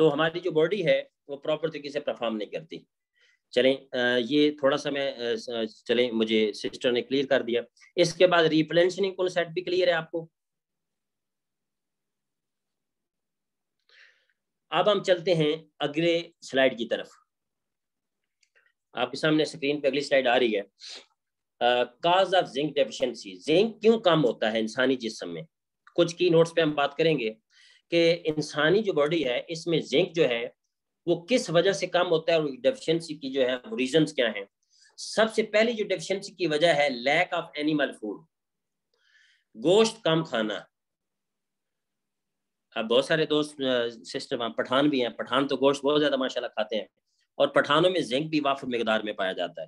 तो हमारी जो बॉडी है वो प्रॉपर तरीके से परफॉर्म नहीं करती। चलें, ये थोड़ा सा मैं चलें, मुझे सिस्टर ने क्लियर कर दिया। इसके बाद रिप्लेनिशिंग कॉन्सेप्ट भी क्लियर है आपको। अब हम चलते हैं अगले स्लाइड की तरफ। आपके सामने स्क्रीन पे अगली स्लाइड आ रही है। Cause of zinc deficiency, zinc क्यों कम होता है इंसानी जिस्म में। कुछ की नोट्स पे हम बात करेंगे कि इंसानी जो बॉडी है इसमें जिंक जो है वो किस वजह से कम होता है और डेफिशिएंसी की जो है रीजंस क्या हैं। सबसे पहली जो डेफिशिएंसी की वजह है लैक ऑफ एनिमल फूड, गोश्त कम खाना। अब बहुत सारे दोस्त सिस्टर पठान भी हैं, पठान तो गोश्त बहुत ज्यादा माशाल्लाह खाते हैं, और पठानों में जिंक भी वाफिर मिकदार में पाया जाता है।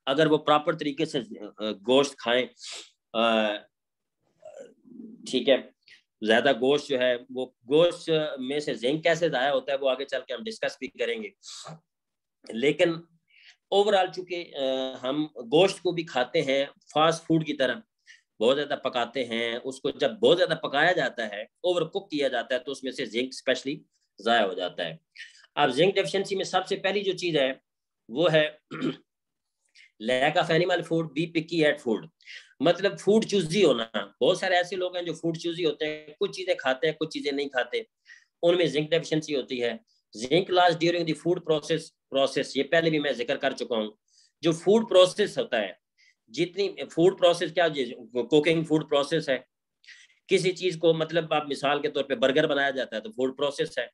अगर वो प्रॉपर तरीके से गोश्त खाएं, ठीक है, ज्यादा गोश्त जो है वो गोश्त में से जिंक कैसे जाया होता है वो आगे चल के हम डिस्कस भी करेंगे। लेकिन ओवरऑल चूंकि हम गोश्त को भी खाते हैं फास्ट फूड की तरह, बहुत ज्यादा पकाते हैं उसको, जब बहुत ज्यादा पकाया जाता है, ओवर कुक किया जाता है, तो उसमें से जिंक स्पेशली जाया हो जाता है। अब जिंक डेफिशिएंसी में सबसे पहली जो चीज है वो है lack of animal food, be picky at food, मतलब फूड चूजी होना। बहुत सारे ऐसे लोग हैं जो फूड चूजी होते हैं, कुछ चीजें खाते हैं कुछ चीजें नहीं खाते, उनमें जिंक डेफिशिएंसी होती है। Zinc loss during the food process, ये पहले भी मैं जिक्र कर चुका हूँ। जो फूड प्रोसेस होता है, जितनी फूड प्रोसेस, क्या कुकिंग फूड प्रोसेस है, किसी चीज को, मतलब आप मिसाल के तौर पे बर्गर बनाया जाता है तो फूड प्रोसेस है।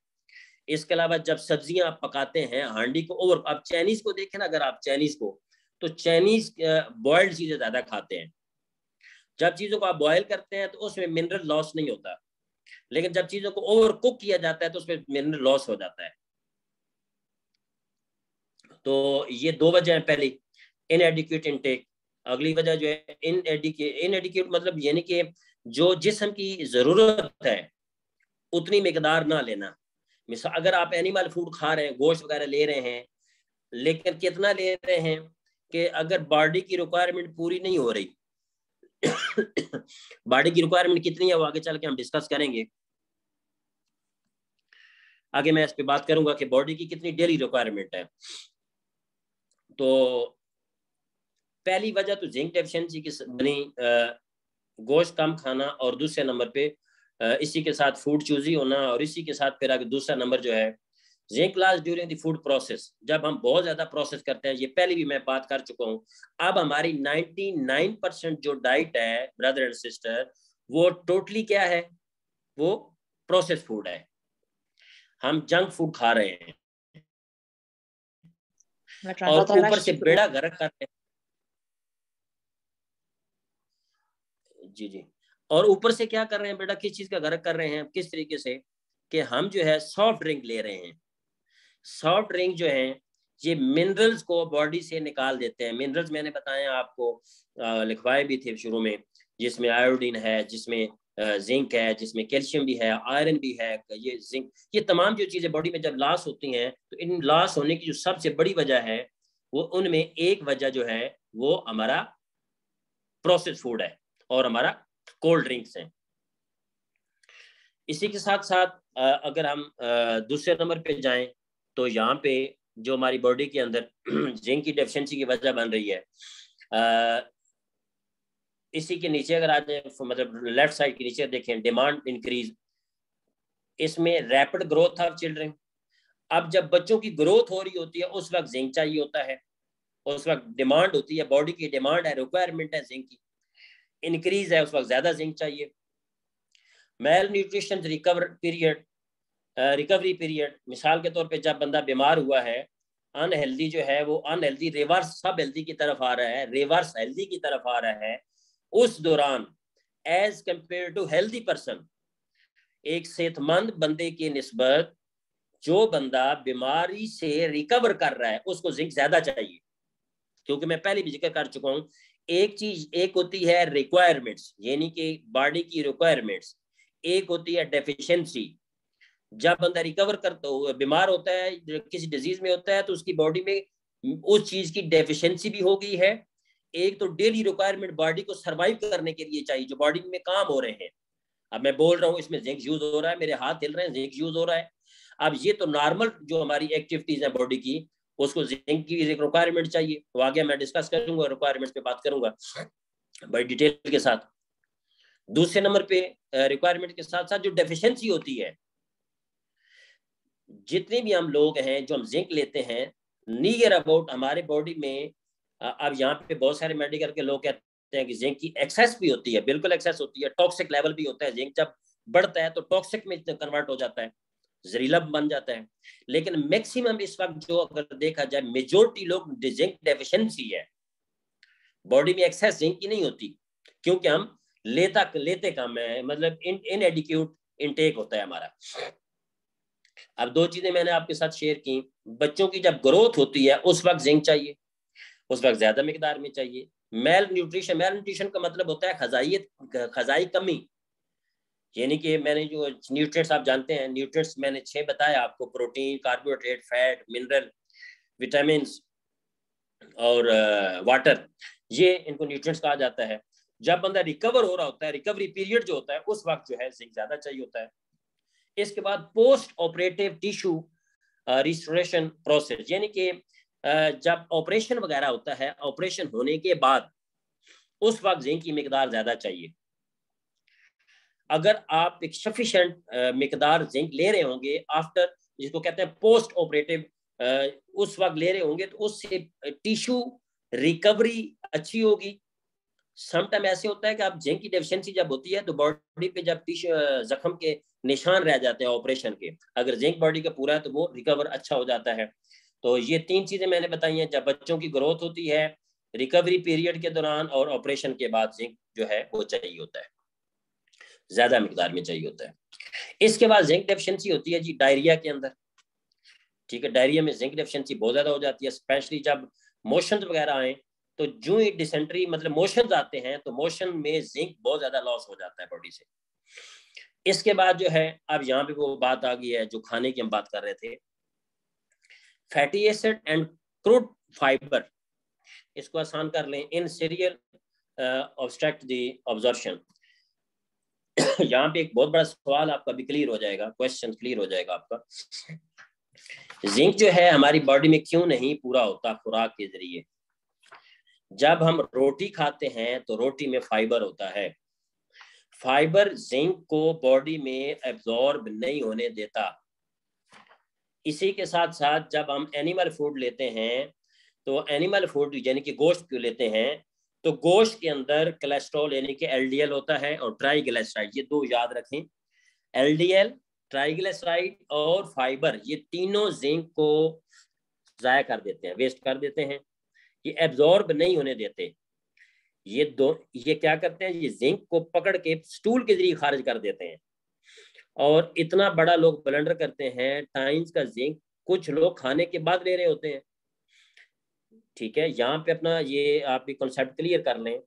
इसके अलावा जब सब्जियां आप पकाते हैं हांडी को, और आप चाइनीज को देखें ना, अगर आप चाइनीज को, तो चाइनीज बॉइल्ड चीजें ज्यादा खाते हैं। जब चीजों को आप बॉयल करते हैं तो उसमें मिनरल लॉस नहीं होता, लेकिन जब चीजों को ओवर कुक किया जाता है तो उसमें मिनरल लॉस हो जाता है। तो ये दो वजह है, पहली इनएडिक्वेट इनटेक, अगली वजह जो है इनएडिक्वेट मतलब यानी कि जो जिस्म की जरूरत है उतनी मिकदार ना लेना। मिसाल अगर आप एनिमल फूड खा रहे हैं, गोश्त वगैरह ले रहे हैं, लेकिन कितना ले रहे हैं कि अगर बॉडी की रिक्वायरमेंट पूरी नहीं हो रही बॉडी की रिक्वायरमेंट कितनी है वो आगे चल के हम डिस्कस करेंगे। आगे मैं इस पे बात करूंगा कि बॉडी की कितनी डेली रिक्वायरमेंट है। तो पहली वजह तो जिंक डेफिशिएंसी की बनी गोश्त कम खाना, और दूसरे नंबर पे इसी के साथ फूड चूजी होना, और इसी के साथ फिर आगे दूसरा नंबर जो है zinc loss during the food process, जब हम बहुत ज्यादा प्रोसेस करते हैं, ये पहले भी मैं बात कर चुका हूँ। अब हमारी 99% जो डाइट है ब्रदर एंड सिस्टर, वो टोटली क्या है, वो प्रोसेस फूड है। हम जंक फूड खा रहे हैं और ऊपर से बेड़ा गर्क कर रहे हैं। जी जी, और ऊपर से क्या कर रहे हैं बेटा, किस चीज का गर्क कर रहे हैं, किस तरीके से कि हम जो है सॉफ्ट ड्रिंक ले रहे हैं। सॉफ्ट ड्रिंक जो है ये मिनरल्स को बॉडी से निकाल देते हैं। मिनरल्स मैंने बताया आपको, लिखवाए भी थे शुरू में, जिसमें आयोडीन है, जिसमें जिंक है, जिसमें कैल्शियम भी है, आयरन भी है, ये जिंक, ये तमाम जो चीजें बॉडी में जब लॉस होती हैं, तो इन लॉस होने की जो सबसे बड़ी वजह है, वो उनमें एक वजह जो है वो हमारा प्रोसेस फूड है और हमारा कोल्ड ड्रिंक्स हैं। इसी के साथ साथ अगर हम दूसरे नंबर पे जाएं, तो यहाँ पे जो हमारी बॉडी के अंदर जिंक की डेफिशिएंसी की वजह बन रही है, इसी के नीचे अगर आ जाए, मतलब लेफ्ट साइड के नीचे देखें, डिमांड इंक्रीज, इसमें रैपिड ग्रोथ ऑफ चिल्ड्रन। अब जब बच्चों की ग्रोथ हो रही होती है उस वक्त जिंक चाहिए होता है, उस वक्त डिमांड होती है, बॉडी की डिमांड है, रिक्वायरमेंट है जिंक की, इंक्रीज है, उस वक्त ज्यादा जिंक चाहिए। मेल न्यूट्रिशन रिकवरी पीरियड, मिसाल के तौर पे जब बंदा बीमार हुआ है, अनहेल्दी जो है वो अनहेल्दी रिवर्स सब हेल्दी की तरफ आ रहा है, रिवर्स हेल्दी की तरफ आ रहा है, उस दौरान as compared to healthy person, एक सेहतमंद बंदे की निस्बत जो बंदा बीमारी से रिकवर कर रहा है उसको जिंक ज्यादा चाहिए। क्योंकि मैं पहले भी जिक्र कर चुका हूं, एक चीज, एक होती है रिक्वायरमेंट्स यानी कि बॉडी की रिक्वायरमेंट्स, एक होती है डेफिशिएंसी। जब बंदा रिकवर करता हो, बीमार होता है, किसी डिजीज में होता है, तो उसकी बॉडी में उस चीज की डेफिशिएंसी भी हो गई है। एक तो डेली रिक्वायरमेंट बॉडी को सरवाइव करने के लिए चाहिए, जो बॉडी में काम हो रहे हैं। अब मैं बोल रहा हूँ इसमें जिंक यूज हो रहा है, मेरे हाथ हिल रहे हैं, जिंक यूज हो रहा है। अब ये तो नॉर्मल जो हमारी एक्टिविटीज है बॉडी की, उसको जिंक की एक रिक्वायरमेंट चाहिए, तो आगे मैं डिस्कस करूंगा, रिक्वायरमेंट्स पे बात करूंगा बड़ी डिटेल के साथ। दूसरे नंबर पे रिक्वायरमेंट के साथ साथ जो डेफिशिएंसी होती है, जितने भी हम लोग हैं जो हम जिंक लेते हैं नियर अबाउट हमारे बॉडी में, अब यहाँ पे बहुत सारे मेडिकल के लोग कहते हैं कि जिंक की एक्सेस भी होती है, बिल्कुल एक्सेस होती है, टॉक्सिक लेवल भी होता है, जिंक जब बढ़ता है तो टॉक्सिक में कन्वर्ट हो जाता है, जहरीला बन जाता है। लेकिन मैक्सिमम इस वक्त जो अगर देखा जाए मेजोरिटी लोग जिंक डेफिशिएंसी है, बॉडी में एक्सेस जिंक की नहीं होती, क्योंकि हम लेते कम है, मतलब इनएडिक्यूट इनटेक होता है हमारा। अब दो चीजें मैंने आपके साथ शेयर की, बच्चों की जब ग्रोथ होती है उस वक्त जिंक चाहिए, उस वक्त ज्यादा मिकदार में चाहिए। मेल न्यूट्रिशन का मतलब होता है खजाई कमी, यानी कि मैंने जो न्यूट्रिएंट्स आप जानते हैं, न्यूट्रिएंट्स मैंने 6 बताया आपको, protein, carbohydrate, fat, mineral, vitamin और वाटर, ये इनको न्यूट्रिएंट्स कहा जाता है। जब बंदा रिकवर हो रहा होता है, रिकवरी पीरियड जो होता है, उस वक्त जो है जिंक ज्यादा चाहिए होता है। इसके बाद post operative tissue restoration process, यानी कि जब ऑपरेशन वगैरह होता है, ऑपरेशन होने के बाद उस वक्त जिंक की मिकदार ज्यादा चाहिए। अगर आप एक सफिशिएंट मिकदार जिंक ले रहे होंगे आफ्टर, जिसको कहते हैं पोस्ट ऑपरेटिव, उस वक्त ले रहे होंगे, तो उससे टिश्यू रिकवरी अच्छी होगी। समटाइम ऐसे होता है कि आप जिंक की डेफिशिएंसी जब होती है तो बॉडी पे जब टिश्यू जख्म के निशान रह जाते हैं ऑपरेशन के, अगर जिंक बॉडी का पूरा है तो वो रिकवर अच्छा हो जाता है। तो ये 3 चीजें मैंने बताई हैं, जब बच्चों की ग्रोथ होती है, रिकवरी पीरियड के दौरान और ऑपरेशन के बाद जिंक जो है वो चाहिए होता है, ज्यादा मिकदार में चाहिए होता है। इसके बाद जिंक डेफिशिएंसी होती है जी डायरिया के अंदर, ठीक है। डायरिया में जिंक डेफिशिएंसी बहुत ज्यादा हो जाती है, स्पेशली जब मोशंस वगैरह आए, तो जो ही डिसेंट्री मतलब मोशंस आते हैं तो मोशन में जिंक बहुत ज्यादा लॉस हो जाता है बॉडी से। इसके बाद जो है, अब यहाँ पे वो बात आ गई है जो खाने की हम बात कर रहे थे, fatty acid and crude fibre, इसको आसान कर लें, in serial obstruct the absorption. यहाँ पे एक बहुत बड़ा सवाल आपका भी क्लियर हो जाएगा, क्वेश्चन क्लियर हो जाएगा आपका। जिंक जो है हमारी बॉडी में क्यों नहीं पूरा होता खुराक के जरिए? जब हम रोटी खाते हैं तो रोटी में फाइबर होता है, फाइबर जिंक को बॉडी में एब्जॉर्ब नहीं होने देता। इसी के साथ साथ जब हम एनिमल फूड लेते हैं, तो एनिमल फूड यानी कि गोश्त लेते हैं, तो गोश्त के अंदर कोलेस्ट्रॉल यानी कि एलडीएल होता है और ट्राइग्लिसराइड, ये दो याद रखें, एलडीएल, ट्राइग्लिसराइड और फाइबर, ये तीनों जिंक को जाया कर देते हैं, वेस्ट कर देते हैं, ये एब्जॉर्ब नहीं होने देते। ये क्या करते हैं, ये जिंक को पकड़ के स्टूल के जरिए खारिज कर देते हैं। और इतना बड़ा लोग ब्लंडर करते हैं, टाइम्स का जिंक कुछ लोग खाने के बाद ले रहे होते हैं, ठीक है। यहाँ पे अपना ये आप भी कॉन्सेप्ट क्लियर कर लें।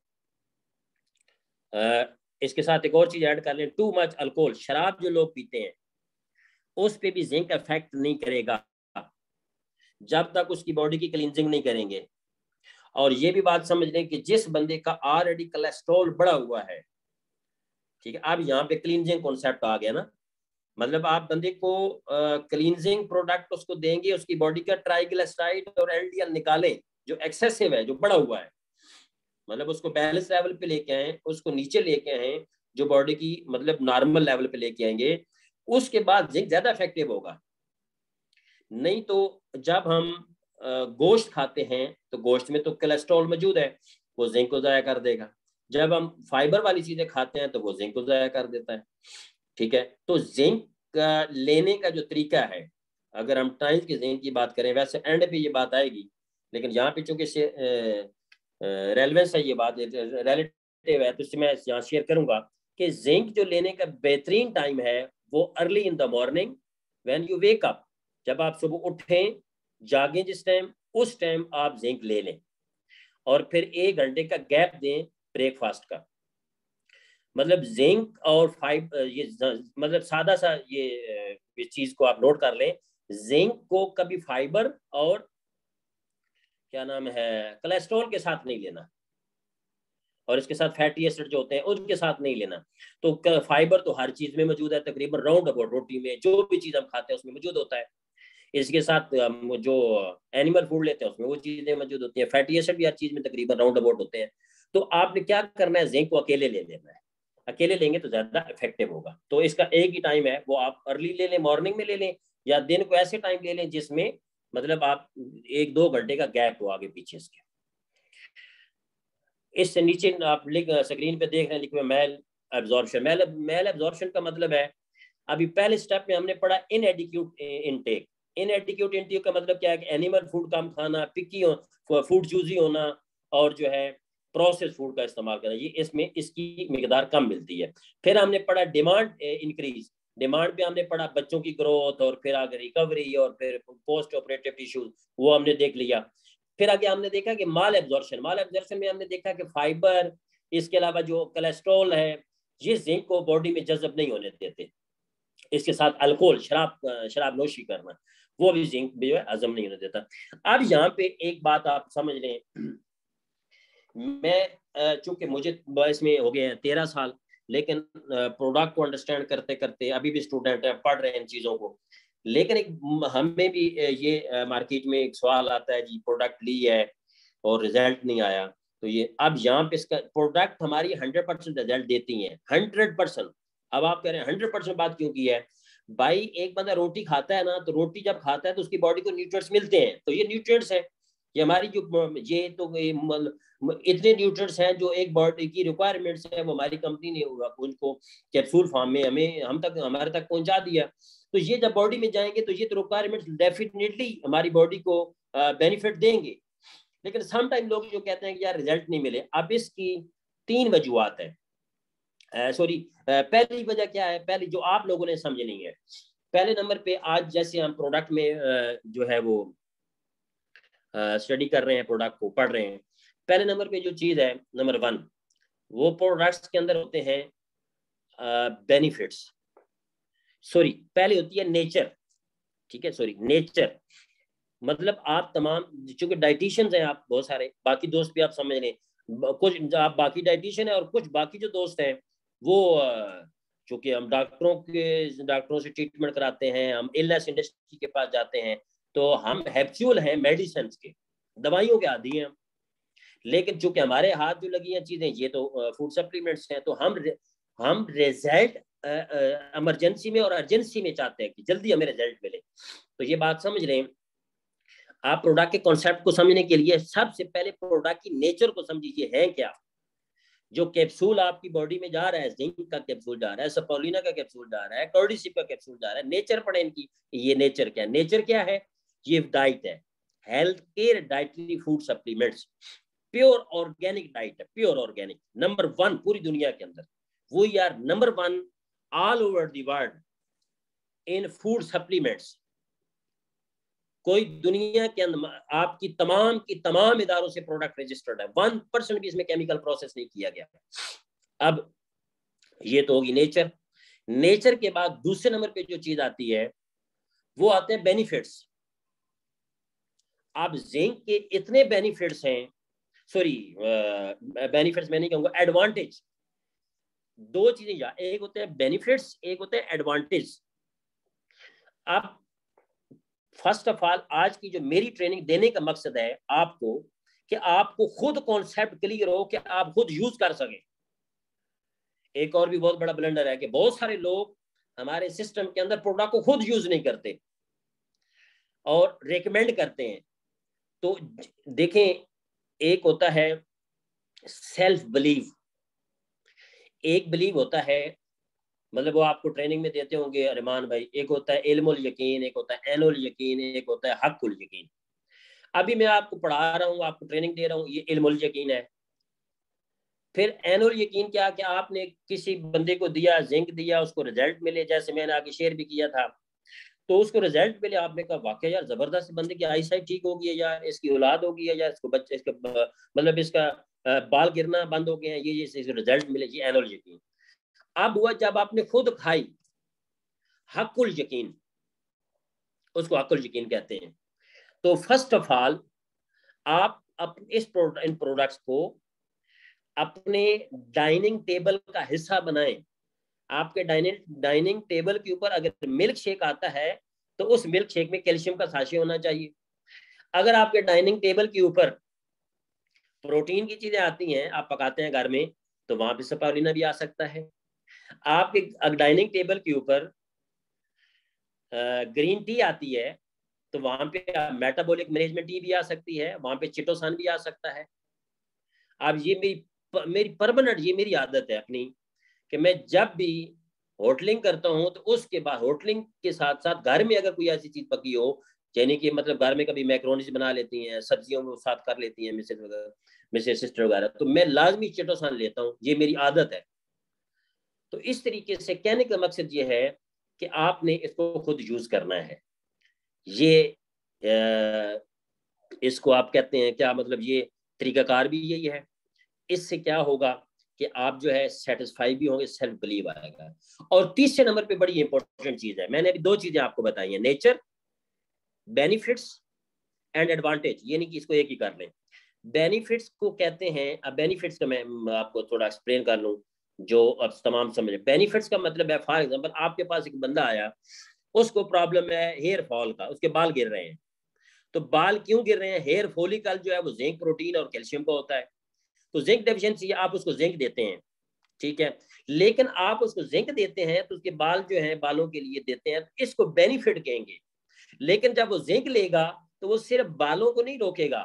इसके साथ एक और चीज ऐड कर लें, टू मच अल्कोहल, शराब जो लोग पीते हैं उस पे भी जिंक इफेक्ट नहीं करेगा जब तक उसकी बॉडी की क्लींजिंग नहीं करेंगे। और ये भी बात समझ लें कि जिस बंदे का ऑलरेडी कोलेस्ट्रॉल बढ़ा हुआ है, ठीक है, अब यहाँ पे क्लींजिंग कॉन्सेप्ट आ गया ना, मतलब आप बंदे को क्लींजिंग प्रोडक्ट उसको देंगे, उसकी बॉडी का ट्राइग्लिसराइड और एलडीएल निकालें जो एक्सेसिव है, जो बढ़ा हुआ है, मतलब उसको बैलेंस लेवल पे लेके आए, उसको नीचे लेके आए, जो बॉडी की मतलब नॉर्मल लेवल पे लेके आएंगे, उसके बाद जिंक ज्यादा इफेक्टिव होगा। नहीं तो जब हम गोश्त खाते हैं तो गोश्त में तो कोलेस्ट्रॉल मौजूद है, वो जिंक को ज़ाया कर देगा। जब हम फाइबर वाली चीजें खाते हैं तो वो जिंक को ज़ाया कर देता है, ठीक है। तो जिंक का लेने का जो तरीका है, अगर हम टाइम्स के जिंक की बात करें, वैसे एंड पे ये बात आएगी, लेकिन यहाँ पे चूंकि रेलेवेंस है, ये बात रिलेटिव है, तो इससे मैं यहाँ शेयर करूंगा कि जिंक जो लेने का बेहतरीन टाइम है वो early in the morning when you wake up, जब आप सुबह उठें, जागें जिस टाइम, उस टाइम आप जिंक ले लें, और फिर 1 घंटे का गैप दें ब्रेकफास्ट का। मतलब जिंक और ये मतलब सादा सा ये चीज को आप नोट कर लें, जिंक को कभी फाइबर और क्या नाम है कोलेस्ट्रॉल के साथ नहीं लेना, और इसके साथ फैटी एसिड जो होते हैं उनके साथ नहीं लेना। तो फाइबर तो हर चीज में मौजूद है, तकरीबन राउंड अबाउट रोटी में जो भी चीज हम खाते हैं उसमें मौजूद होता है। इसके साथ जो एनिमल फूड लेते हैं उसमें वो चीजें मौजूद होती हैं। फैटी एसिड भी हर चीज में तकरीबन राउंड अबाउट होते हैं। तो आपने क्या करना है, जिंक को अकेले ले लेना है। अकेले लेंगे तो ज्यादा इफेक्टिव होगा। तो इसका एक ही टाइम है, वो आप अर्ली ले लें, मॉर्निंग में ले लें, या दिन को ऐसे टाइम ले लें जिसमें मतलब आप 1-2 घंटे का गैप हो आगे पीछे इसके। इससे नीचे आप स्क्रीन पे देख रहे हैं लिखे मेल एब्जॉर्प्शन। मेल एब्जॉर्प्शन का मतलब है, अभी पहले स्टेप में हमने पढ़ा इनएडिक्यूट इनटेक। इनएडिक्यूट इनटेक का मतलब क्या है कि एनिमल फूड कम खाना, पिकी फूड चूजी होना, और जो है प्रोसेस फूड का इस्तेमाल करना, ये इसमें इसकी मिकदार कम मिलती है। फिर हमने पढ़ा डिमांड इंक्रीज। डिमांड पे हमने पढ़ा बच्चों की ग्रोथ, और फिर आगे रिकवरी, और फिर पोस्ट ऑपरेटिव टिश्यूज, वो हमने देख लिया। फिर आगे हमने देखा कि माल एब्जॉर्प्शन। माल एब्जॉर्प्शन में हमने देखा कि फाइबर, इसके अलावा जो कोलेस्ट्रॉल है, ये जिंक को बॉडी में जज्ब नहीं होने देते। इसके साथ अल्कोहल, शराब नोशी करना, वो भी जिंक भी हजम नहीं होने देता। अब यहाँ पे एक बात आप समझ लें, मैं चूंकि मुझे इसमें हो गए हैं 13 साल, लेकिन प्रोडक्ट को अंडरस्टैंड करते करते अभी भी स्टूडेंट है, पढ़ रहे हैं इन चीज़ों को। लेकिन एक हमें भी ये मार्केट में एक सवाल आता है, जी प्रोडक्ट ली है और रिजल्ट नहीं आया, तो ये अब यहाँ पे इसका प्रोडक्ट हमारी 100% रिजल्ट देती हैं, 100%। अब आप कह रहे हैं 100% बात क्यों की है भाई? एक बंदा रोटी खाता है ना, तो रोटी जब खाता है तो उसकी बॉडी को न्यूट्रिएंट्स मिलते हैं, तो ये न्यूट्रिएंट्स है, ये हमारी जो ये तो इतने न्यूट्रिएंट्स हैं जो एक बॉडी की रिक्वायरमेंट्स है, वो हमारी कंपनी ने उनको कैप्सूल फॉर्म में हमारे तक पहुंचा दिया। तो ये जब बॉडी में जाएंगे तो ये तो रिक्वायरमेंट्स डेफिनेटली हमारी बॉडी को बेनिफिट देंगे। लेकिन सम टाइम लोग जो कहते हैं कि यार रिजल्ट नहीं मिले, अब इसकी 3 वजूहत है। पहली वजह क्या है, पहली जो आप लोगों ने समझनी है। पहले नंबर पे आज जैसे हम प्रोडक्ट में जो है वो स्टडी कर रहे हैं, प्रोडक्ट को पढ़ रहे हैं, पहले नंबर पे जो चीज है नंबर 1, वो प्रोडक्ट्स के अंदर होते हैं बेनिफिट्स। सॉरी, पहले होती है नेचर, ठीक है, सॉरी नेचर। मतलब आप तमाम, चूंकि डाइटिशियंस हैं आप बहुत सारे, बाकी दोस्त भी आप समझ लें, कुछ आप बाकी डाइटिशियन है, और कुछ बाकी जो दोस्त हैं वो चूंकि हम डॉक्टरों से ट्रीटमेंट कराते हैं, हम इलनेस इंडस्ट्री के पास जाते हैं, तो हम हैप्सूल हैं, मेडिसिन के, दवाइयों के आदी हैं। लेकिन चूंकि हमारे हाथ जो लगी हैं चीजें, ये तो फूड सप्लीमेंट्स हैं, तो हम रिजल्ट इमरजेंसी में और अर्जेंसी में चाहते हैं कि जल्दी हमें रिजल्ट मिले। तो ये बात समझ रहे हैं आप। प्रोडक्ट के कॉन्सेप्ट को समझने के लिए सबसे पहले प्रोडक्ट की नेचर को समझिए, है क्या। जो कैप्सूल आपकी बॉडी में जा रहा है, जिंक का कैप्सूल जा रहा है, सपोलिना का कैप्सूल जा रहा है, कार्डिसिप का कैप्सूल जा रहा है, नेचर पढ़े इनकी। ये नेचर क्या है? नेचर क्या है? ये डाइट है, health care dietary food supplements, pure organic diet है, प्योर ऑर्गेनिक, नंबर 1 पूरी दुनिया के अंदर। वो यार number 1 all over the world in food supplements. कोई दुनिया के अंदर आपकी की तमाम इदारों से प्रोडक्ट रजिस्टर्ड है, 1% भी इसमें केमिकल प्रोसेस नहीं किया गया। अब ये तो होगी नेचर। नेचर के बाद दूसरे नंबर पे जो चीज आती है वो आते हैं बेनिफिट्स। अब जिंक के इतने बेनिफिट्स हैं, सॉरी बेनिफिट्स मैं नहीं कहूंगा, एडवांटेज। 2 चीजें, या एक होते हैं बेनिफिट्स, एक होते हैं एडवांटेज। अब फर्स्ट ऑफ ऑल, आज की जो मेरी ट्रेनिंग देने का मकसद है आपको, कि आपको खुद कॉन्सेप्ट क्लियर हो, कि आप खुद यूज कर सके। एक और भी बहुत बड़ा ब्लंडर है कि बहुत सारे लोग हमारे सिस्टम के अंदर प्रोडक्ट को खुद यूज नहीं करते और रेकमेंड करते हैं। तो देखें, एक होता है सेल्फ बिलीव, एक बिलीव होता है, मतलब वो आपको ट्रेनिंग में देते होंगे अरमान भाई, एक होता है इल्मुल यकीन, एक होता है ऐनुल यकीन, एक होता है हक़ुल यकीन। अभी मैं आपको पढ़ा रहा हूँ, आपको ट्रेनिंग दे रहा हूँ, ये इल्मुल यकीन है। फिर ऐनुल यकीन क्या, कि आपने किसी बंदे को दिया, जिंक दिया, उसको रिजल्ट मिले, जैसे मैंने आगे शेयर भी किया था, तो उसको रिजल्ट मिले, आपने कहा वाकई यार जबरदस्त, बंदे की आई साइट ठीक होगी है यार, इसकी औलाद होगी है यार, इसको बच्चे, इसका मतलब इसका बाल गिरना बंद हो गए हैं, ये रिजल्ट मिले, ये ऐनुल यकीन। अब हुआ जब आपने खुद खाई, हक़ुल यकीन, उसको हक़ुल यकीन कहते हैं। तो फर्स्ट ऑफ ऑल आप इन प्रोडक्ट्स को अपने डाइनिंग टेबल का हिस्सा बनाएं। आपके डाइनिंग टेबल के ऊपर अगर मिल्क शेक आता है तो उस मिल्क शेक में कैल्शियम का साशे होना चाहिए। अगर आपके डाइनिंग टेबल के ऊपर प्रोटीन की चीजें आती हैं, आप पकाते हैं घर में, तो वहां पे स्पारुलिना भी आ सकता है। आपके डाइनिंग टेबल के ऊपर ग्रीन टी आती है तो वहां पे मेटाबॉलिक मैनेजमेंट टी भी आ सकती है, वहां पे चिटोसान भी आ सकता है। अब ये मेरी परमानेंट, ये मेरी आदत है अपनी कि मैं जब भी होटलिंग करता हूँ तो उसके बाद होटलिंग के साथ साथ घर में अगर कोई ऐसी चीज पकी हो, यानी कि मतलब घर में कभी मैक्रोनीज बना लेती हैं, सब्जियों में साथ कर लेती हैं मिसेज वगैरह, मिसेज सिस्टर वगैरह, तो मैं लाजमी चिटोसान लेता हूँ, ये मेरी आदत है। तो इस तरीके से कहने का मकसद ये है कि आपने इसको खुद यूज करना है। ये इसको आप कहते हैं क्या, मतलब ये तरीकाकार भी यही है। इससे क्या होगा कि आप जो है सेटिस्फाई भी होंगे, सेल्फ बिलीव आएगा। और तीसरे नंबर पे बड़ी इंपॉर्टेंट चीज है, मैंने अभी दो चीजें आपको बताई हैं, नेचर, बेनिफिट्स एंड एडवांटेज, यानी कि इसको एक ही कर लें। बेनिफिट्स को कहते हैं, अब बेनिफिट्स का मैं आपको थोड़ा एक्सप्लेन कर लूं जो अब तमाम समझे। बेनिफिट्स का मतलब है, फॉर एग्जांपल आपके पास एक बंदा आया, उसको प्रॉब्लम है हेयर फॉल का, उसके बाल गिर रहे हैं। तो बाल क्यों गिर रहे हैं? हेयर फॉलिकल जो है वो जिंक, प्रोटीन और कैल्शियम का होता है। तो जिंक डेफिशिएंसी, आप उसको जिंक देते हैं, ठीक है, लेकिन आप उसको जिंक देते हैं तो उसके बाल जो है बालों के लिए देते हैं, तो इसको बेनिफिट कहेंगे। लेकिन जब वो जिंक लेगा तो वो सिर्फ बालों को नहीं रोकेगा,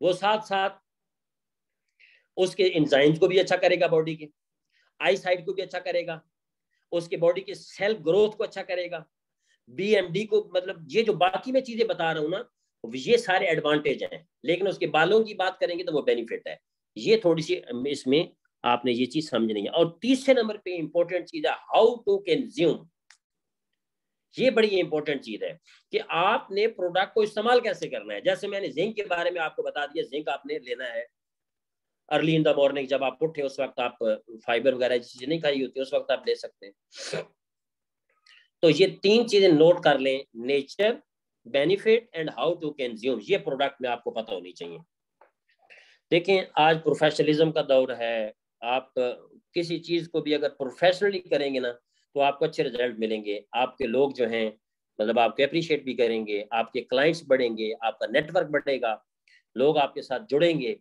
वो साथ साथ उसके एंजाइम्स को भी अच्छा करेगा, बॉडी के आई साइट को भी अच्छा करेगा, उसके बॉडी के सेल ग्रोथ को अच्छा करेगा, बीएमडी को, मतलब ये जो बाकी मैं चीजें बता रहा हूं ना, ये सारे एडवांटेज हैं। लेकिन उसके बालों की बात करेंगे तो वो बेनिफिट है। ये थोड़ी सी इसमें आपने ये चीज समझनी है। और तीसरे नंबर पे इंपॉर्टेंट चीज है हाउ टू कंज्यूम। ये बड़ी इंपॉर्टेंट चीज है कि आपने प्रोडक्ट को इस्तेमाल कैसे करना है। जैसे मैंने जिंक के बारे में आपको बता दिया, जिंक आपने लेना है अर्ली इन द मॉर्निंग, जब आप उठे उस वक्त आप फाइबर वगैरह चीजें नहीं खाई होती उस वक्त आप ले सकते हैं। तो ये तीन चीजें नोट कर लें, nature, benefit and how to consume, ये प्रोडक्ट में आपको पता होनी चाहिए। देखें आज प्रोफेशनलिज्म का दौर है, आप किसी चीज को भी अगर प्रोफेशनली करेंगे ना तो आपको अच्छे रिजल्ट मिलेंगे। आपके लोग जो हैं मतलब आपको अप्रिशिएट भी करेंगे, आपके क्लाइंट्स बढ़ेंगे, आपका नेटवर्क बढ़ेगा, लोग आपके साथ जुड़ेंगे।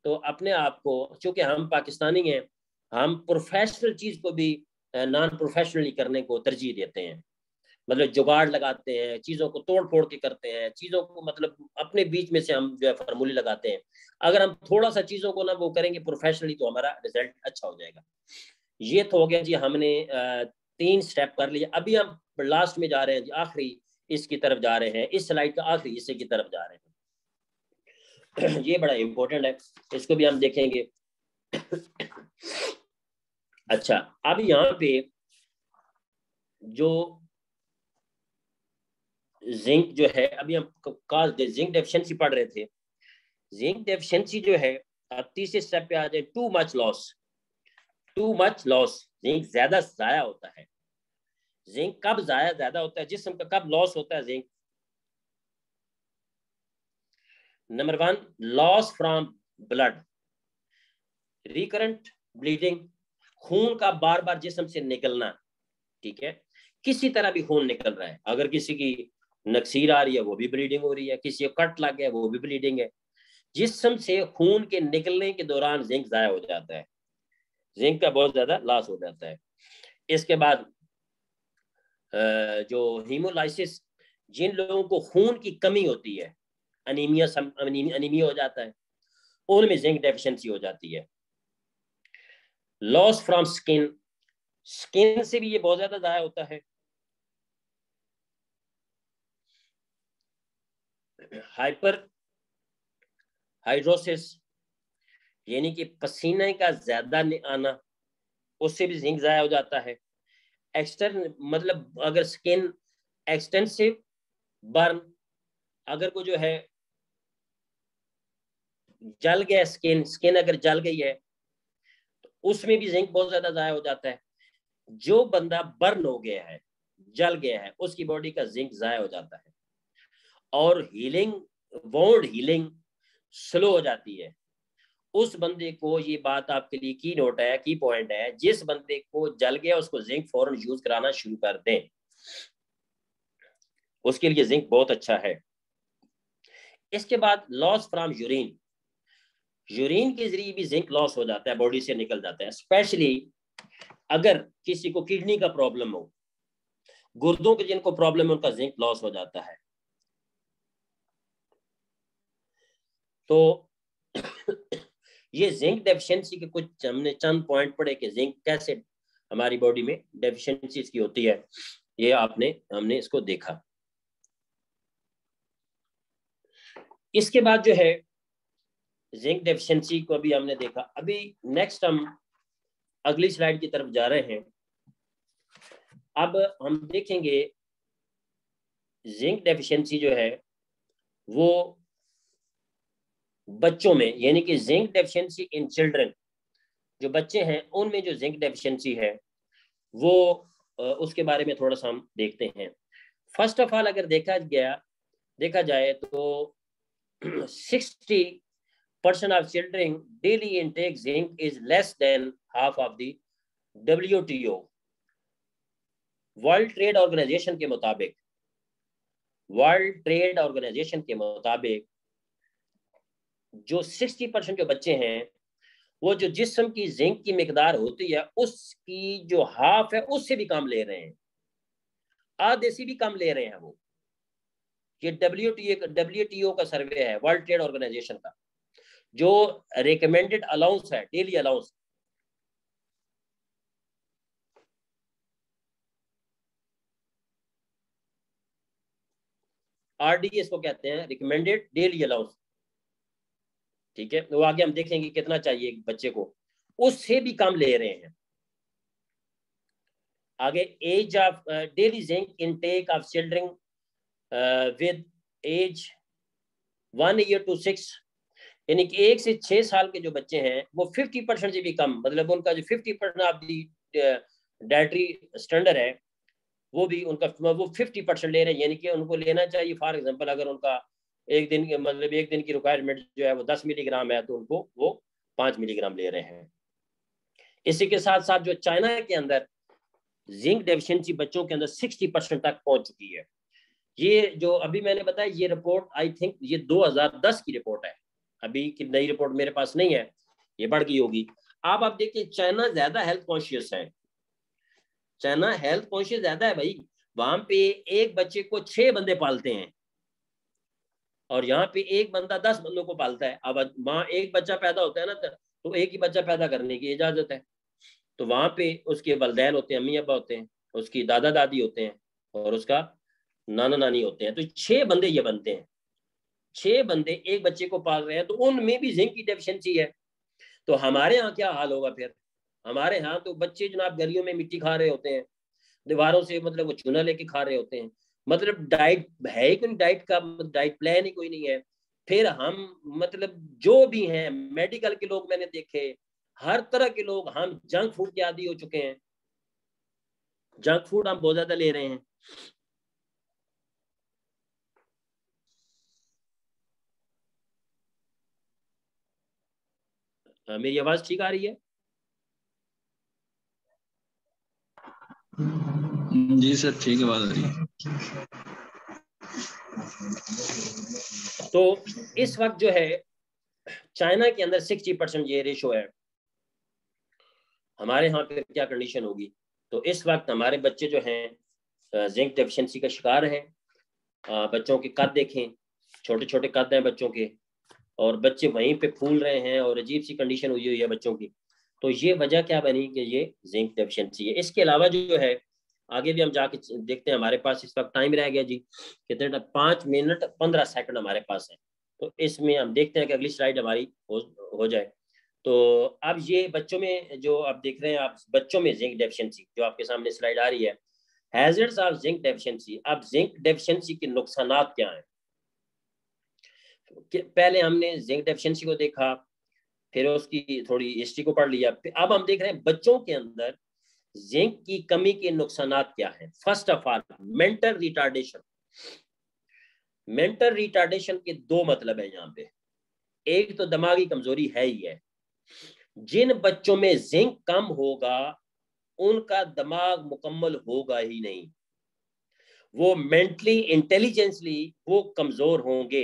तो अपने आप को, चूंकि हम पाकिस्तानी हैं, हम प्रोफेशनल चीज को भी नॉन प्रोफेशनली करने को तरजीह देते हैं। मतलब जुगाड़ लगाते हैं, चीजों को तोड़ फोड़ के करते हैं, चीजों को मतलब अपने बीच में से हम जो है फार्मूले लगाते हैं। अगर हम थोड़ा सा चीजों को ना वो करेंगे प्रोफेशनली तो हमारा रिजल्ट अच्छा हो जाएगा। ये तो हो गया जी, हमने 3 स्टेप कर लिए। अभी हम लास्ट में जा रहे हैं जी, आखिरी इसकी तरफ जा रहे हैं, इस स्लाइड का आखिरी हिस्से की तरफ जा रहे हैं। ये बड़ा इंपॉर्टेंट है, इसको भी हम देखेंगे। अच्छा, अब यहाँ पे जो जिंक जो है, अभी हम जिंक डेफिशिएंसी पढ़ रहे थे। जिंक डेफिशिएंसी जो है, अब तीसरे स्टेप पे आ जाए, too much loss. Too much loss, zinc ज्यादा जाया होता है। जिंक कब जाया ज्यादा होता है जिस्म का, कब लॉस होता है zinc? Number 1, loss from blood, recurrent bleeding, खून का बार बार जिस्म से निकलना, ठीक है, किसी तरह भी खून निकल रहा है। अगर किसी की नक्सीर आ रही है वो भी ब्लीडिंग हो रही है, किसी को कट लग गया वो भी ब्लीडिंग है। जिस्म से खून के निकलने के दौरान जिंक जाया हो जाता है, जिंक का बहुत ज्यादा लॉस हो जाता है। इसके बाद जो हीमोलाइसिस, जिन लोगों को खून की कमी होती है, अनीमिया हो जाता है, उनमें जिंक डेफिशिएंसी हो जाती है। लॉस फ्रॉम स्किन, स्किन से भी ये बहुत ज्यादा जाया होता है। हाइपर हाइड्रोसिस, यानी कि पसीने का ज्यादा आना, उससे भी जिंक जाया हो जाता है। एक्सटर्न मतलब अगर स्किन एक्सटेंसिव बर्न, अगर को जो है जल गया, स्किन अगर जल गई है तो उसमें भी जिंक बहुत ज्यादा जाया हो जाता है। जो बंदा बर्न हो गया है, जल गया है, उसकी बॉडी का जिंक जाया हो जाता है। और हीलिंग, वोंड हीलिंग स्लो हो जाती है। उस बंदे को, ये बात आपके लिए की नोट है, की पॉइंट है, जिस बंदे को जल गया उसको जिंक फौरन यूज कराना शुरू कर दें, उसके लिए जिंक बहुत अच्छा है। इसके बाद लॉस फ्रॉम यूरिन, यूरिन के जरिए भी जिंक लॉस हो जाता है, बॉडी से निकल जाता है, स्पेशली अगर किसी को किडनी का प्रॉब्लम हो, गुर्दों के जिनको प्रॉब्लम है, उनका जिंक लॉस हो जाता है। तो ये जिंक डेफिशिएंसी के कुछ हमने चंद पॉइंट पढ़े कि जिंक कैसे हमारी बॉडी में डेफिशिएंसी इसकी होती है, ये हमने इसको देखा। इसके बाद जो है जिंक डेफिशिएंसी को भी हमने देखा। अभी नेक्स्ट हम अगली स्लाइड की तरफ जा रहे हैं। अब हम देखेंगे जिंक डेफिशिएंसी जो है वो बच्चों में, यानी कि जिंक डेफिशिएंसी इन चिल्ड्रन, जो बच्चे हैं उनमें जो जिंक डेफिशिएंसी है वो उसके बारे में थोड़ा सा हम देखते हैं। फर्स्ट ऑफ ऑल अगर देखा जाए तो 60% of children daily intake zinc is less than half of the WTO world trade organisation के मुताबिक जो 60% जो बच्चे हैं वो जो जिस्म की जिंक की मिकदार होती है उसकी जो हाफ है उससे भी कम ले रहे हैं, आधे से भी कम ले रहे हैं वो। ये WTO का सर्वे है, वर्ल्ड ट्रेड ऑर्गेनाइजेशन का, जो रिकमेंडेड अलाउंस है, डेली अलाउंस। RDS को कहते हैं, रिकमेंडेड डेली अलाउंस, ठीक है। वो आगे हम देखेंगे कितना चाहिए बच्चे को, उससे भी कम ले रहे हैं। आगे age of daily zinc intake of children with age 1 year to 6, यानी कि 1 से 6 साल के जो बच्चे हैं वो 50% से भी कम, मतलब उनका जो 50% ऑफ दी डाइटरी स्टैंडर्ड है वो भी उनका वो 50% ले रहे हैं, यानी कि उनको लेना चाहिए। फॉर एग्जांपल अगर उनका एक दिन की रिक्वायरमेंट जो है वो 10 मिलीग्राम है तो उनको वो 5 मिलीग्राम ले रहे हैं। इसी के साथ साथ जो चाइना के अंदर जिंक डेफिशिएंसी बच्चों के अंदर 60% तक पहुंच चुकी है। ये जो अभी मैंने बताया ये रिपोर्ट आई थिंक ये 2010 की रिपोर्ट है, अभी की नई रिपोर्ट मेरे पास नहीं है, ये बढ़ गई होगी। आप देखिए चाइना ज्यादा हेल्थ कॉन्शियस है, चाइना हेल्थ कॉन्शियस ज्यादा है भाई। वहां पे एक बच्चे को 6 बंदे पालते हैं और यहाँ पे एक बंदा 10 बंदों को पालता है। अब वहां एक बच्चा पैदा होता है ना तो एक ही बच्चा पैदा करने की इजाजत है। तो वहां पे उसके वलदैन होते हैं, अम्मी अब्बा होते हैं, उसकी दादा दादी होते हैं और उसका नाना नानी होते हैं। तो 6 बंदे ये बनते हैं, 6 बंदे एक बच्चे को पाल रहे हैं, तो उनमें भी जिंक की डेफिशिएंसी है। तो हमारे यहाँ क्या हाल होगा फिर? हमारे यहाँ तो बच्चे जनाब गलियों में मिट्टी खा रहे होते हैं, दीवारों से मतलब वो चूना लेके खा रहे होते हैं, मतलब डाइट है ही कोई, डाइट का डाइट प्लान ही कोई नहीं है। फिर हम मतलब जो भी हैं मेडिकल के लोग मैंने देखे, हर तरह के लोग, हम जंक फूड के आदी हो चुके हैं, जंक फूड हम बहुत ज्यादा ले रहे हैं। मेरी आवाज ठीक आ रही है? जी सर ठीक है, बात आ रही है। तो इस वक्त जो है चाइना के अंदर 60% ये रेशो है, हमारे यहाँ पे क्या कंडीशन होगी? तो इस वक्त हमारे बच्चे जो हैं जिंक डेफिशिएंसी का शिकार हैं। बच्चों के कद देखें, छोटे छोटे कद हैं बच्चों के, और बच्चे वहीं पे फूल रहे हैं और अजीब सी कंडीशन हुई है बच्चों की। तो ये वजह क्या बनी कि ये जिंक डेफिशिएंसी है। इसके अलावा जो है आगे भी हम जाके देखते हैं, हमारे पास इस वक्त टाइम रह गया जी कितने, 5 मिनट 15 सेकंड हमारे पास है। तो इसमें हम देखते हैं कि अगली स्लाइड हमारी हो जाए। तो अब ये बच्चों में जो आप देख रहे हैं, आप बच्चों में जिंक डेफिशिएंसी जो आपके सामने स्लाइड आ रही है, हैजर्ड्स ऑफ जिंक डेफिशिएंसी। अब जिंक डेफिशिएंसी के नुकसानात क्या हैं? पहले हमने जिंक डेफिशिएंसी को देखा, फिर उसकी थोड़ी हिस्ट्री को पढ़ लिया, अब हम देख रहे हैं बच्चों के अंदर जिंक की कमी के नुकसानात क्या है। First of all mental retardation. Mental retardation के 2 मतलब है यहाँ पे। एक तो दिमागी कमजोरी है ही है। जिन बच्चों में जिंक कम होगा उनका दिमाग मुकम्मल होगा ही नहीं, वो मेंटली इंटेलिजेंसली वो कमजोर होंगे।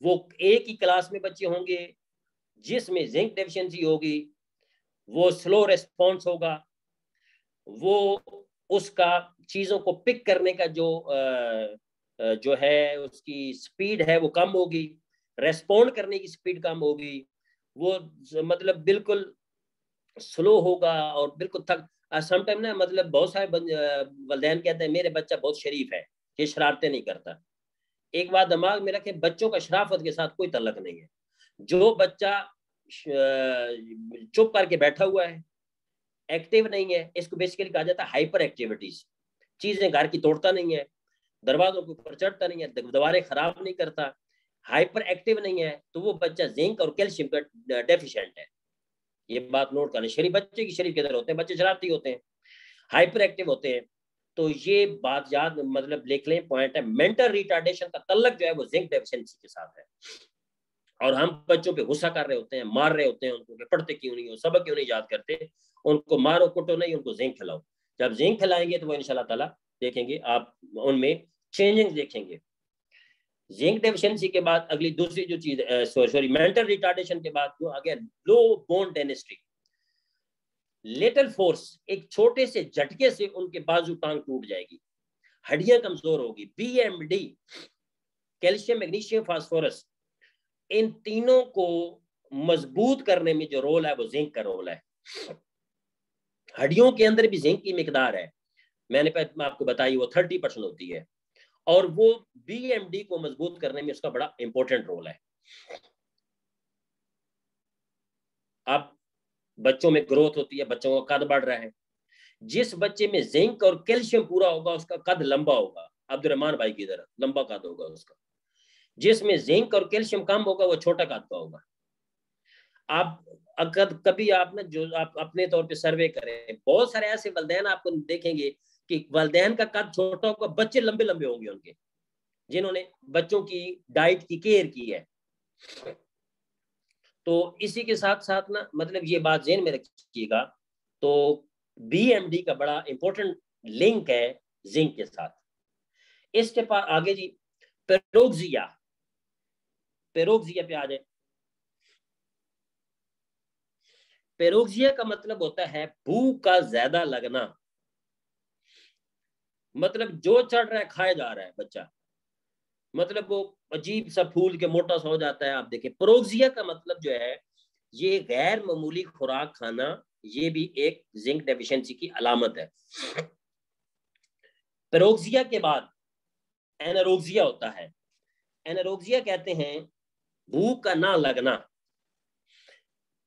वो एक ही क्लास में बच्चे होंगे जिसमें जिंक डेफिशिएंसी होगी, वो स्लो रिस्पॉन्स होगा, वो उसका चीजों को पिक करने का जो है उसकी स्पीड है वो कम होगी, रेस्पॉन्ड करने की स्पीड कम होगी, वो मतलब बिल्कुल स्लो होगा और बिल्कुल थक। समटाइम ना मतलब बहुत सारे वालिदैन कहते हैं मेरे बच्चा बहुत शरीफ है, ये शरारतें नहीं करता। एक बात दिमाग में रखें, बच्चों का शराफत के साथ कोई तल्लक नहीं है। जो बच्चा चुप करके बैठा हुआ है, एक्टिव नहीं है, इसको बेसिकली कहा जाता है हाइपर एक्टिविटीज। चीजें घर की तोड़ता नहीं है, दरवाजों के ऊपर चढ़ता नहीं है, दीवारें खराब नहीं करता, हाइपर एक्टिव नहीं है, तो वो बच्चा जिंक और कैल्शियम का डेफिशिएंट है। ये बात नोट कर लें। शरीफ बच्चे की शरीफ किधर होते हैं, बच्चे शरारती होते हैं, हाइपर एक्टिव होते हैं। तो ये बात याद मतलब लिख लें, पॉइंट है। मेंटल रिटार्डेशन का तल्लक जो है वो जिंक डेफिशिएंसी के साथ है। और हम बच्चों पे गुस्सा कर रहे होते हैं, मार रहे होते हैं उनको कि पढ़ते क्यों नहीं हो, सबक क्यों नहीं याद करते। उनको मारो कुटो नहीं, उनको जिंक खिलाओ। जब जिंक खिलाएंगे तो वो इंशाल्लाह ताला देखेंगे आप उनमें चेंजिंग देखेंगे। जिंक डेफिशिएंसी के बाद अगली दूसरी जो चीज सॉरी मेंटल रिटार्डेशन के बाद जो आ गया लो बोन डेंसिटी। लिटिल फोर्स, एक छोटे से झटके से उनके बाजू टांग टूट जाएगी, हड्डियां कमजोर होगी। बीएमडी, कैल्शियम मैग्नीशियम फास्फोरस, इन तीनों को मजबूत करने में जो रोल है वो जिंक का रोल है। हड्डियों के अंदर भी जिंक की मिकदार है, मैंने आपको बताई वो 30% होती है, और वो बीएमडी को मजबूत करने में उसका बड़ा इंपॉर्टेंट रोल है। अब बच्चों में ग्रोथ होती है, बच्चों का कद बढ़ रहा है। जिस बच्चे में जिंक और कैल्शियम पूरा होगा उसका कद लंबा होगा। अब्दुर्रहमान भाई की तरह लंबा कद होगा उसका। जिसमें जिंक और कैल्शियम कम होगा वो छोटा कद का होगा। आप अगर कभी आप ना जो आप अपने तौर पे सर्वे करें, बहुत सारे ऐसे वालिदैन आपको देखेंगे कि वालिदैन का कद छोटा होगा, बच्चे लंबे लंबे होंगे उनके, जिन्होंने बच्चों की डाइट की केयर की है। तो इसी के साथ साथ ना मतलब ये बात ज़हन में रखिएगा, तो बीएमडी का बड़ा इंपॉर्टेंट लिंक है जिंक के साथ। इसके पास आगे जी पेरोक्सिया, पेरोक्सिया पे आ जाए। पेरोक्सिया का मतलब होता है भूख का ज्यादा लगना, मतलब जो चढ़ रहा है खाया जा रहा है बच्चा, मतलब वो अजीब सा फूल के मोटा सा हो जाता है। आप देखिए पेरोक्सिया का मतलब जो है ये गैर मामूली खुराक खाना, ये भी एक जिंक डेफिशिएंसी की अलामत है। पेरोक्सिया के बाद एनोरेक्सिया होता है। एनोरेक्सिया कहते हैं भूख का ना लगना।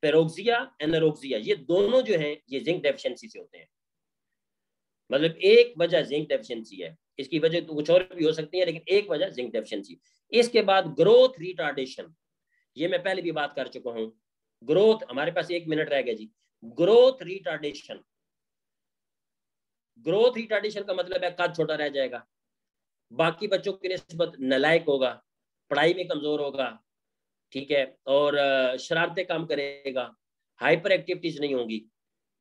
पेरोक्सिया एनोरेक्सिया ये दोनों जो हैं ये जिंक डेफिशिएंसी से होते हैं। मतलब एक वजह जिंक डेफिशिएंसी है, इसकी वजह तो कुछ और भी हो सकती है, लेकिन एक वजह जिंक डेफिशिएंसी। इसके बाद ग्रोथ रिटार्डेशन, ये मैं पहले भी बात कर चुका हूं। ग्रोथ, हमारे पास 1 मिनट रह गया जी। ग्रोथ रिटार्डेशन, ग्रोथ रिटार्डेशन का मतलब है कद छोटा रह जाएगा, बाकी बच्चों की निस्बत नालायक होगा, पढ़ाई में कमजोर होगा, ठीक है, और शरारतें काम करेगा, हाइपर एक्टिविटीज नहीं होंगी।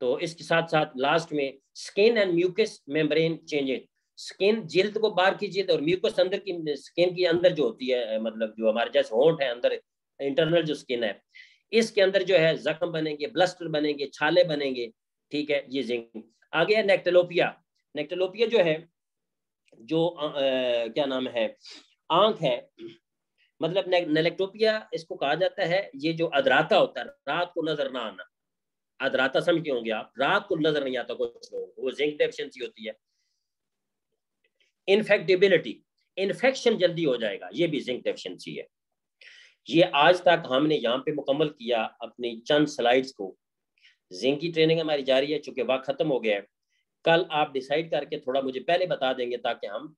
तो इसके साथ साथ लास्ट में skin and mucous membrane changes. Skin, जिल्द को बाहर की जिल्द और म्यूकस अंदर की स्किन की अंदर जो होती है, मतलब जो हमारे जैसे होंठ है अंदर, इंटरनल जो स्किन है, इसके अंदर जो है जख्म बनेंगे, ब्लस्टर बनेंगे, छाले बनेंगे, ठीक है, ये जिंक। आगे है नेक्टलोपिया। नेक्टलोपिया जो है जो क्या नाम है, आंख है, मतलब नेलेक्टोपिया इसको कहा जाता है। ये जो अधराता होता है, रात को नजर ना आना, अधराता समझते होंगे आप, रात को नजर नहीं आता कुछ लोगों को, वो जिंक डेफिशिएंसी होती है। इन्फेक्टिबिलिटी, इन्फेक्शन जल्दी हो जाएगा, ये भी जिंक डेफिशिएंसी है। ये आज तक हमने यहाँ पे मुकम्मल किया अपनी चंद स्लाइड्स को। जिंक की ट्रेनिंग हमारी जारी है, चूंकि वक्त खत्म हो गया है। कल आप डिसाइड करके थोड़ा मुझे पहले बता देंगे ताकि हम